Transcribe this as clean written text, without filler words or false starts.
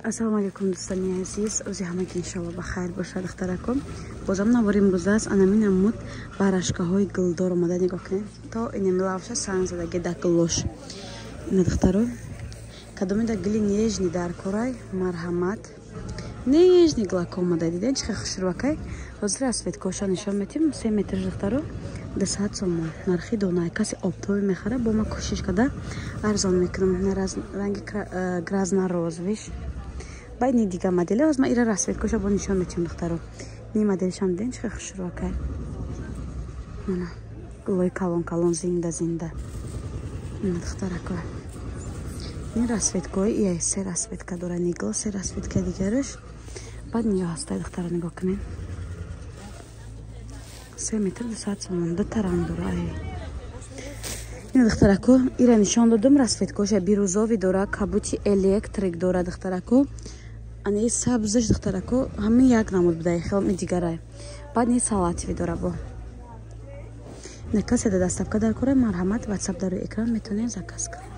ассалому алейкум дӯстони азиз, рӯзи ҳамагӣ иншалло ба хайр бошад. духтаракум бозам навори имрӯза аст. Ана минамуд барашкаҳои гулдор омада. Нигоҳ кунед. То инемилавша сан задаги да гулош. Ина духтаро кадомида гили нежни дар корай марҳамат. Нежни глак омада. Диден чихе хушрӯакай. Ҳозир расветкоша нишон метим 3 метр духтаро 200 сомон. Нархи донай. Каси обтоби мехара бо ма кӯшиш када арзон мекунам. Ранги гразна роз виш. Бай ни дига модели ҳоз ма ира расветкоша бо нишон метим духтаро. Ни моделишам диден чихе хушрӯакай. Мана гулои калон зинда. Ина духтарако. Ин расветкои ия се расветка дора нигл, се расветка дигараш. Бад ниё ҳастай духтаро нигоҳ кунед. 3 метр 200 сомон. Ду таран дора. Ина духтарако ира нишон додам расветкоша бирӯзови дора, кабути электрик дора духтарако. Ани сабзаш духтарако ҳамин як намуд будай хел ми дигарай. Бад ни салатви дора бо. Ина касе да даставка дар кора марҳамат WhatsApp дар экран метонед заказ кунед.